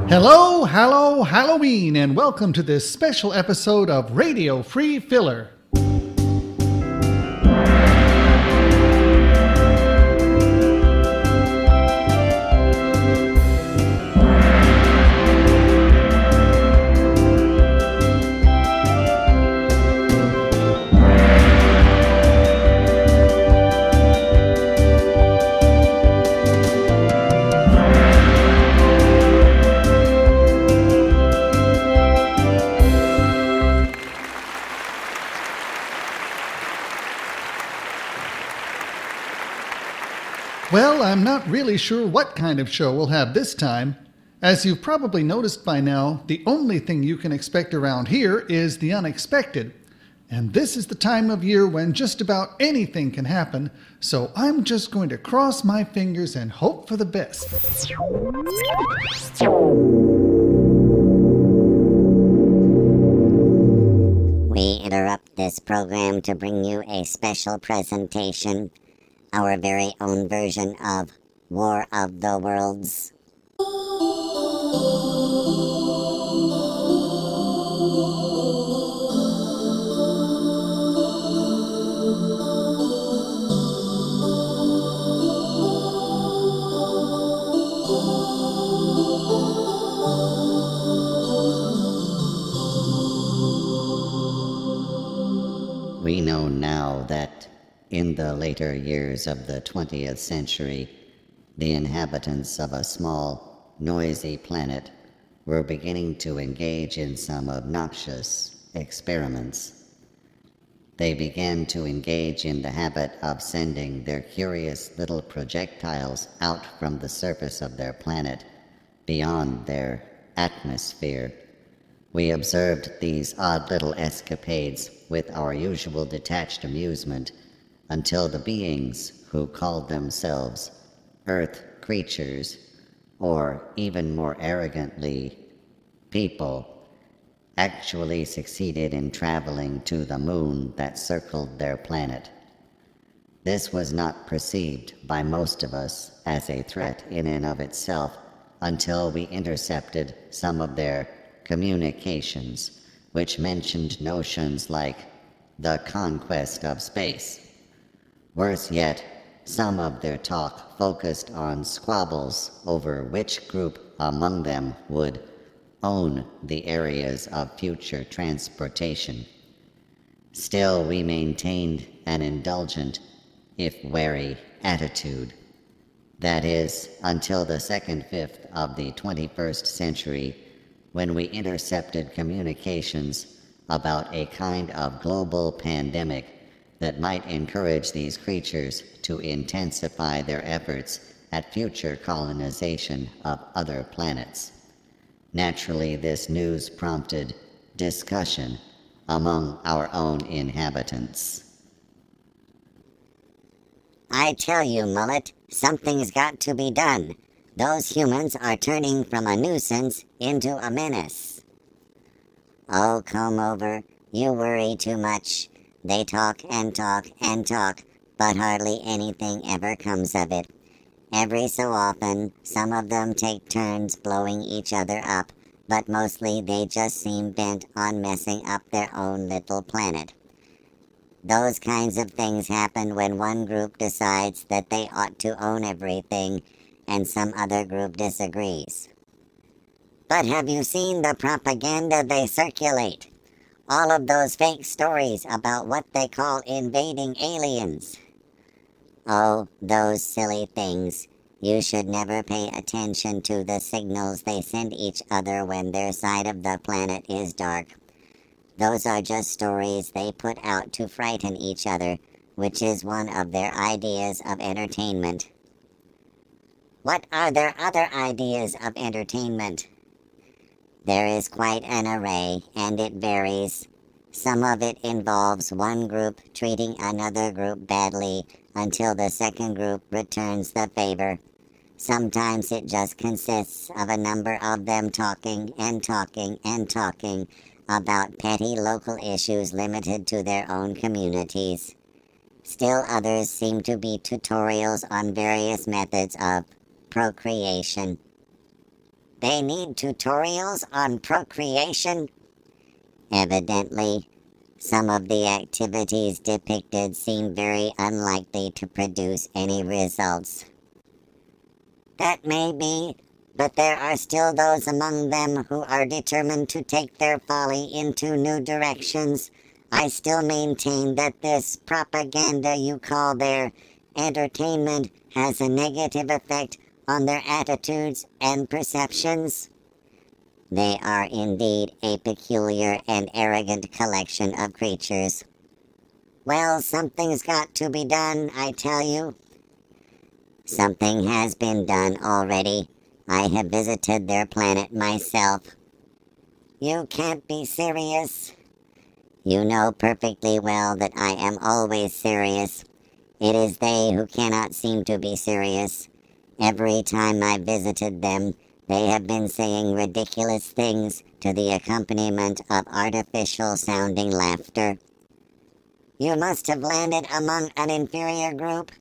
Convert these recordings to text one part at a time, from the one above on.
Hello, hallow, Halloween, and welcome to this special episode of Radio Free Filler. Well, I'm not really sure what kind of show we'll have this time. As you've probably noticed by now, the only thing you can expect around here is the unexpected. And this is the time of year when just about anything can happen, so I'm just going to cross my fingers and hope for the best. We interrupt this program to bring you a special presentation. Our very own version of War of the Worlds. We know now that in the later years of the 20th century, the inhabitants of a small, noisy planet were beginning to engage in some obnoxious experiments. They began to engage in the habit of sending their curious little projectiles out from the surface of their planet, beyond their atmosphere. We observed these odd little escapades with our usual detached amusement, until the beings who called themselves Earth creatures, or even more arrogantly, people, actually succeeded in traveling to the moon that circled their planet. This was not perceived by most of us as a threat in and of itself until we intercepted some of their communications, which mentioned notions like the conquest of space. Worse yet, some of their talk focused on squabbles over which group among them would own the areas of future transportation. Still, we maintained an indulgent, if wary, attitude. That is, until the second fifth of the 21st century, when we intercepted communications about a kind of global pandemic that might encourage these creatures to intensify their efforts at future colonization of other planets. Naturally, this news prompted discussion among our own inhabitants. I tell you, Mullet, something's got to be done. Those humans are turning from a nuisance into a menace. Oh, come over. You worry too much. They talk and talk and talk, but hardly anything ever comes of it. Every so often, some of them take turns blowing each other up, but mostly they just seem bent on messing up their own little planet. Those kinds of things happen when one group decides that they ought to own everything, and some other group disagrees. But have you seen the propaganda they circulate? All of those fake stories about what they call invading aliens. Oh, those silly things. You should never pay attention to the signals they send each other when their side of the planet is dark. Those are just stories they put out to frighten each other, which is one of their ideas of entertainment. What are their other ideas of entertainment? There is quite an array, and it varies. Some of it involves one group treating another group badly until the second group returns the favor. Sometimes it just consists of a number of them talking and talking and talking about petty local issues limited to their own communities. Still others seem to be tutorials on various methods of procreation. They need tutorials on procreation? Evidently, some of the activities depicted seem very unlikely to produce any results. That may be, but there are still those among them who are determined to take their folly into new directions. I still maintain that this propaganda you call their entertainment has a negative effect on their attitudes and perceptions. They are indeed a peculiar and arrogant collection of creatures. Well, something's got to be done, I tell you. Something has been done already. I have visited their planet myself. You can't be serious. You know perfectly well that I am always serious. It is they who cannot seem to be serious. Every time I visited them, they have been saying ridiculous things to the accompaniment of artificial-sounding laughter. You must have landed among an inferior group?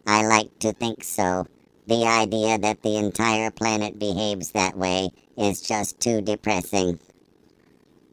I like to think so. The idea that the entire planet behaves that way is just too depressing.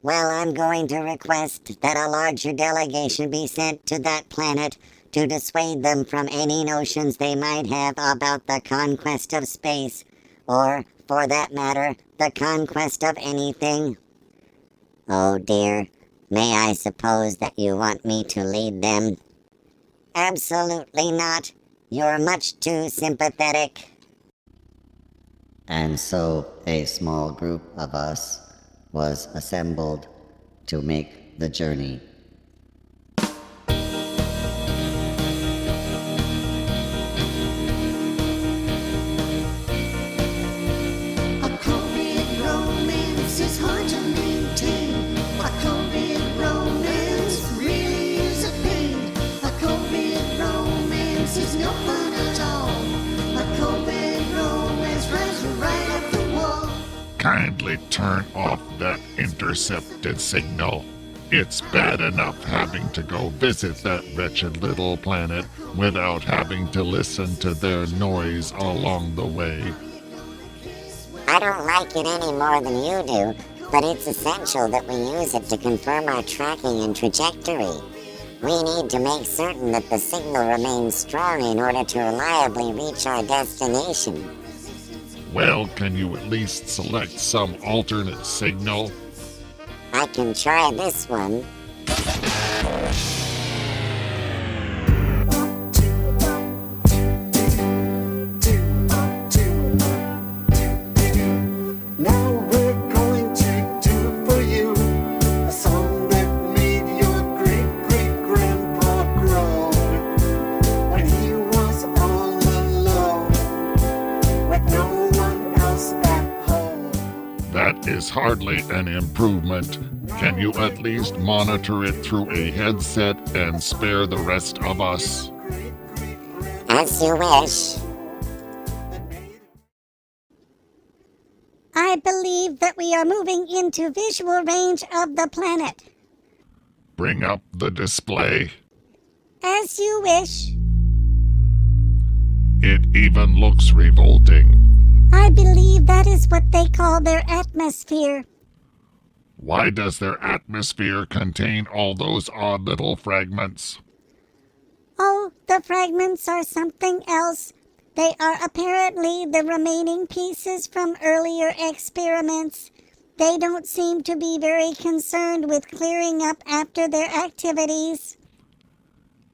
Well, I'm going to request that a larger delegation be sent to that planet to dissuade them from any notions they might have about the conquest of space, or, for that matter, the conquest of anything. Oh dear, may I suppose that you want me to lead them? Absolutely not. You're much too sympathetic. And so a small group of us was assembled to make the journey. Kindly turn off that intercepted signal. It's bad enough having to go visit that wretched little planet without having to listen to their noise along the way. I don't like it any more than you do, but it's essential that we use it to confirm our tracking and trajectory. We need to make certain that the signal remains strong in order to reliably reach our destination. Well, can you at least select some alternate signal? I can try this one. Now we're going to do for you a song that made your great-great-grandpa groan when he was all alone with no one else at home. That is hardly an improvement. Can you at least monitor it through a headset and spare the rest of us? As you wish. I believe that we are moving into visual range of the planet. Bring up the display. As you wish. It even looks revolting. I believe that is what they call their atmosphere. Why does their atmosphere contain all those odd little fragments? Oh, the fragments are something else. They are apparently the remaining pieces from earlier experiments. They don't seem to be very concerned with clearing up after their activities.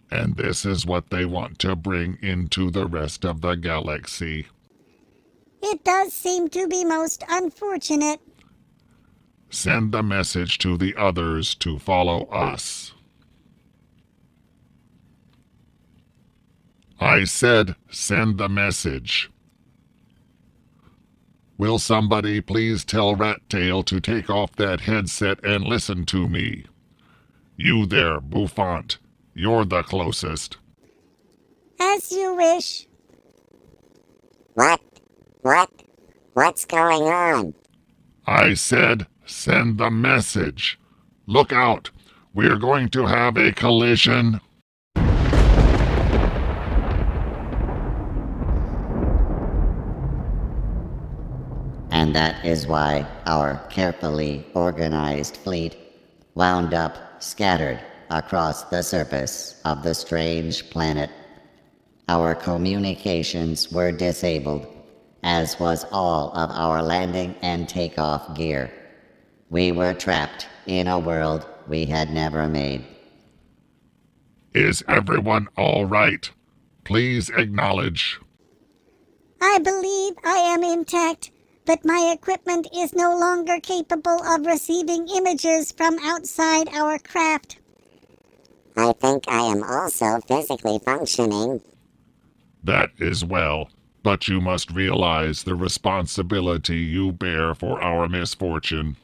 And this is what they want to bring into the rest of the galaxy. It does seem to be most unfortunate. Send the message to the others to follow us. I said send the message. Will somebody please tell Rat-Tail to take off that headset and listen to me? You there, Bouffant. You're the closest. As you wish. What's going on? I said send the message. Look out. We're going to have a collision. And And that is why our carefully organized fleet wound up scattered across the surface of the strange planet. Our communications were disabled, as was all of our landing and takeoff gear. We were trapped in a world we had never made. Is everyone all right? Please acknowledge. I believe I am intact, but my equipment is no longer capable of receiving images from outside our craft. I think I am also physically functioning. That is well, but you must realize the responsibility you bear for our misfortune.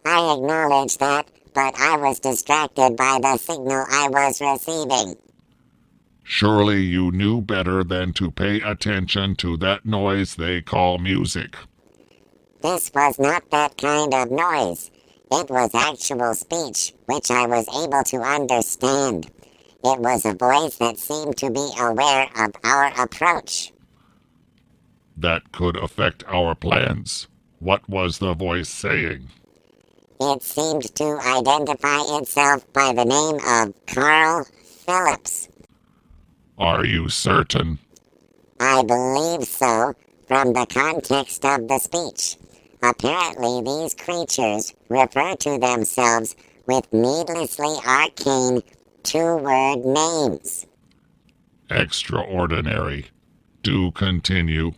I acknowledge that, but I was distracted by the signal I was receiving. Surely you knew better than to pay attention to that noise they call music. This was not that kind of noise. It was actual speech, which I was able to understand. It was a voice that seemed to be aware of our approach. That could affect our plans. What was the voice saying? It seemed to identify itself by the name of Carl Phillips. Are you certain? I believe so, from the context of the speech. Apparently, these creatures refer to themselves with needlessly arcane two-word names. Extraordinary. Do continue.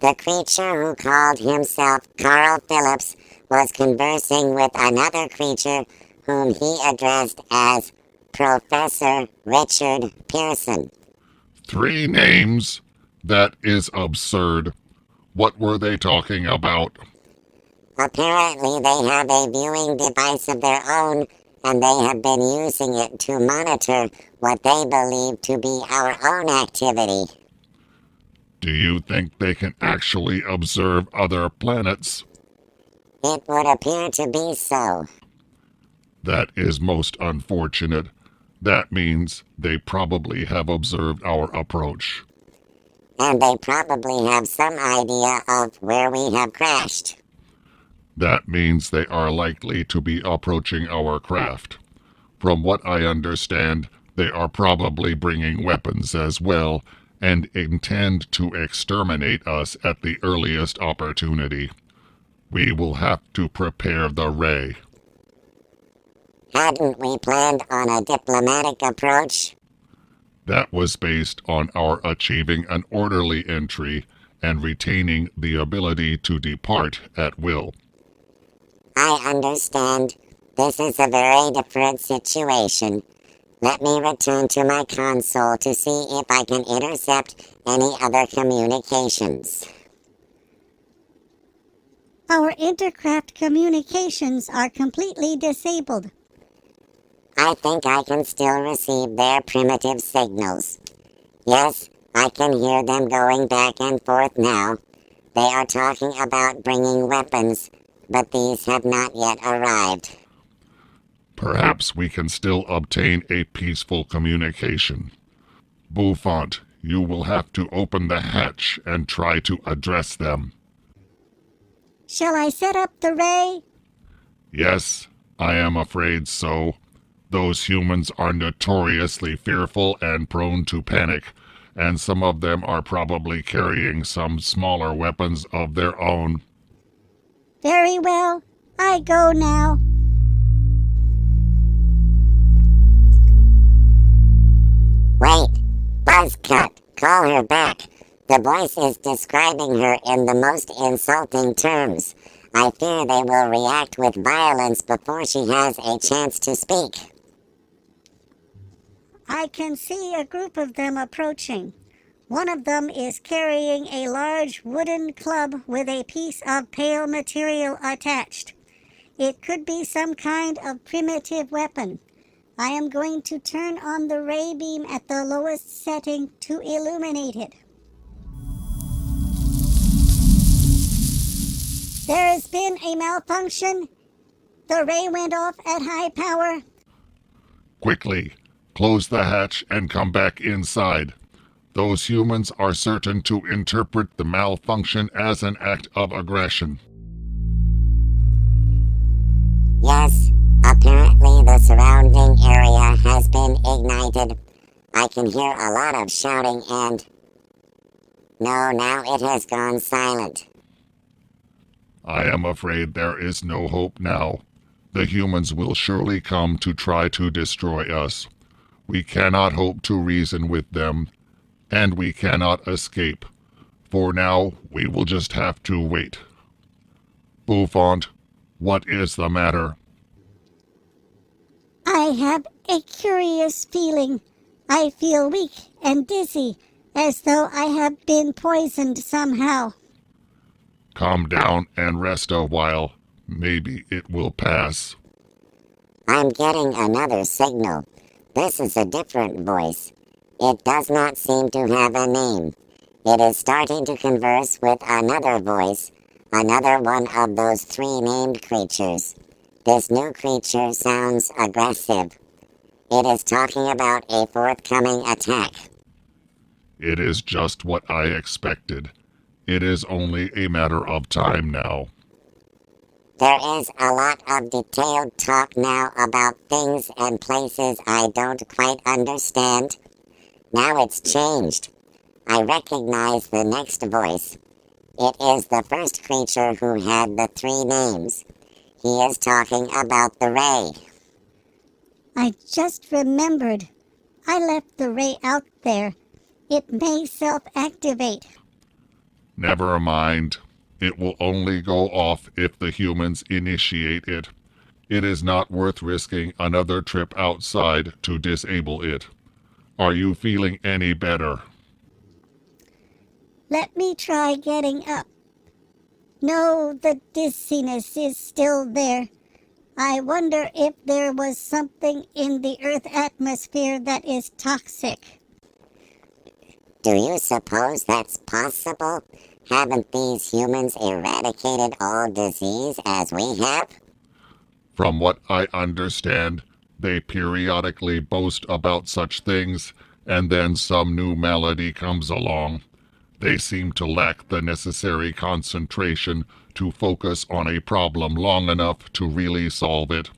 The creature who called himself Carl Phillips was conversing with another creature whom he addressed as Professor Richard Pearson. 3 names? That is absurd. What were they talking about? Apparently, they have a viewing device of their own, and they have been using it to monitor what they believe to be our own activity. Do you think they can actually observe other planets? It would appear to be so. That is most unfortunate. That means they probably have observed our approach. And they probably have some idea of where we have crashed. That means they are likely to be approaching our craft. From what I understand, they are probably bringing weapons as well, and intend to exterminate us at the earliest opportunity. We will have to prepare the ray. Hadn't we planned on a diplomatic approach? That was based on our achieving an orderly entry and retaining the ability to depart at will. I understand. This is a very different situation. Let me return to my console to see if I can intercept any other communications. Our intercraft communications are completely disabled. I think I can still receive their primitive signals. Yes, I can hear them going back and forth now. They are talking about bringing weapons, but these have not yet arrived. Perhaps we can still obtain a peaceful communication. Bouffant, you will have to open the hatch and try to address them. Shall I set up the ray? Yes, I am afraid so. Those humans are notoriously fearful and prone to panic, and some of them are probably carrying some smaller weapons of their own. Very well. I go now. Wait! Buzzcut! Call her back! The voice is describing her in the most insulting terms. I fear they will react with violence before she has a chance to speak. I can see a group of them approaching. One of them is carrying a large wooden club with a piece of pale material attached. It could be some kind of primitive weapon. I am going to turn on the ray beam at the lowest setting to illuminate it. There has been a malfunction. The ray went off at high power. Quickly, close the hatch and come back inside. Those humans are certain to interpret the malfunction as an act of aggression. Yes, apparently the surrounding area has been ignited. I can hear a lot of shouting and... No, now it has gone silent. I am afraid there is no hope now. The humans will surely come to try to destroy us. We cannot hope to reason with them, and we cannot escape. For now, we will just have to wait. Bouffant, what is the matter? I have a curious feeling. I feel weak and dizzy, as though I have been poisoned somehow. Calm down and rest a while. Maybe it will pass. I'm getting another signal. This is a different voice. It does not seem to have a name. It is starting to converse with another voice, another one of those three named creatures. This new creature sounds aggressive. It is talking about a forthcoming attack. It is just what I expected. It is only a matter of time now. There is a lot of detailed talk now about things and places I don't quite understand. Now it's changed. I recognize the next voice. It is the first creature who had the three names. He is talking about the ray. I just remembered. I left the ray out there. It may self-activate. Never mind. It will only go off if the humans initiate it. It is not worth risking another trip outside to disable it. Are you feeling any better? Let me try getting up. No, the dizziness is still there. I wonder if there was something in the Earth atmosphere that is toxic. Do you suppose that's possible? Haven't these humans eradicated all disease as we have? From what I understand, they periodically boast about such things, and then some new malady comes along. They seem to lack the necessary concentration to focus on a problem long enough to really solve it.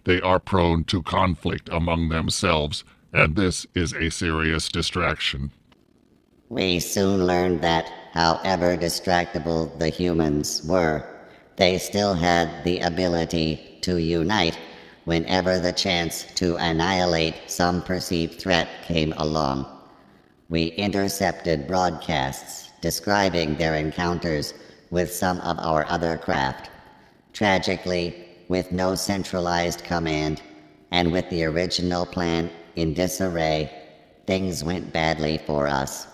They are prone to conflict among themselves, and this is a serious distraction. We soon learned that, however distractible the humans were, they still had the ability to unite whenever the chance to annihilate some perceived threat came along. We intercepted broadcasts describing their encounters with some of our other craft. Tragically, with no centralized command, and with the original plan in disarray, things went badly for us.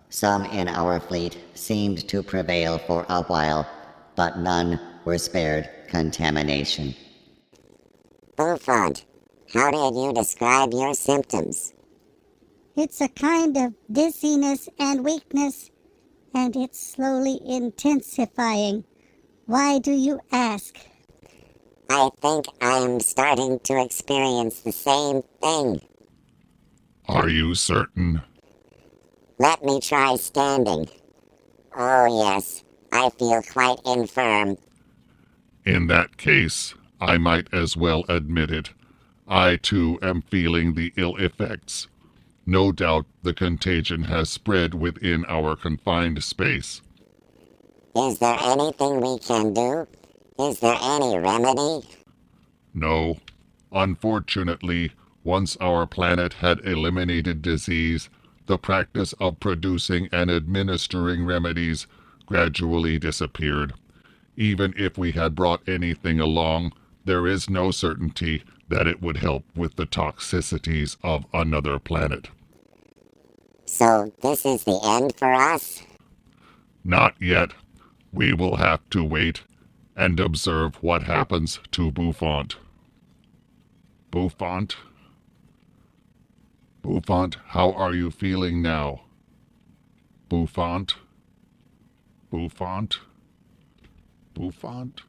Some in our fleet seemed to prevail for a while, but none were spared contamination. Bouffant, how did you describe your symptoms? It's a kind of dizziness and weakness, and it's slowly intensifying. Why do you ask? I think I am starting to experience the same thing. Are you certain? Let me try standing. Oh yes, I feel quite infirm. In that case, I might as well admit it. I too am feeling the ill effects. No doubt the contagion has spread within our confined space. Is there anything we can do? Is there any remedy? No. Unfortunately, once our planet had eliminated disease, the practice of producing and administering remedies gradually disappeared. Even if we had brought anything along, there is no certainty that it would help with the toxicities of another planet. So this is the end for us? Not yet. We will have to wait and observe what happens to Bouffant. Bouffant? Bouffant, how are you feeling now? Bouffant? Bouffant? Bouffant?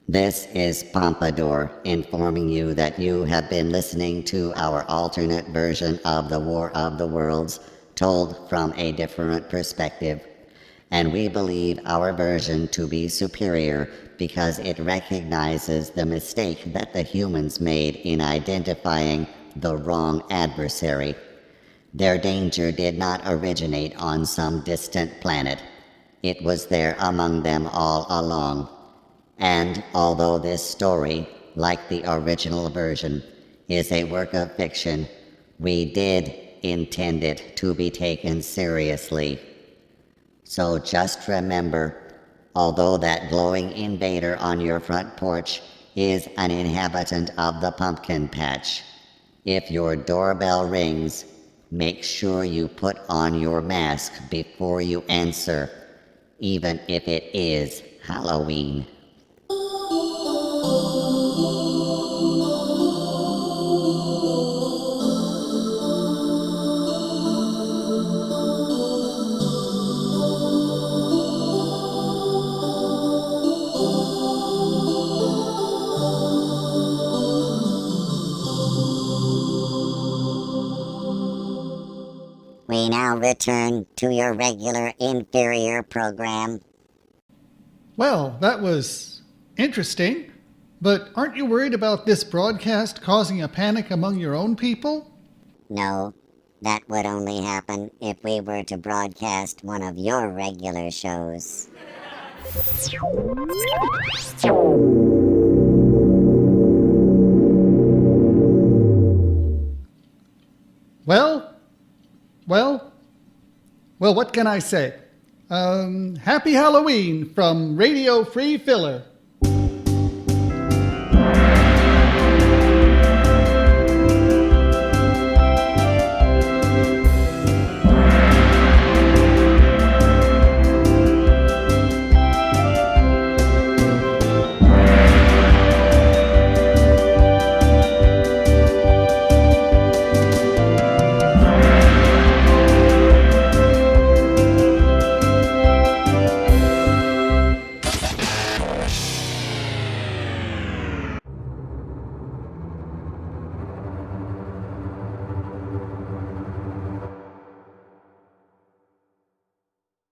This is Pompadour informing you that you have been listening to our alternate version of the War of the Worlds told from a different perspective. And we believe our version to be superior because it recognizes the mistake that the humans made in identifying the wrong adversary. Their danger did not originate on some distant planet. It was there among them all along. And although this story, like the original version, is a work of fiction, we did intend it to be taken seriously. So just remember, although that glowing invader on your front porch is an inhabitant of the pumpkin patch, if your doorbell rings, make sure you put on your mask before you answer, even if it is Halloween. We now return to your regular inferior program. Well, that was interesting. But aren't you worried about this broadcast causing a panic among your own people? No, that would only happen if we were to broadcast one of your regular shows. Well, what can I say? Happy Halloween from Radio Free Filler.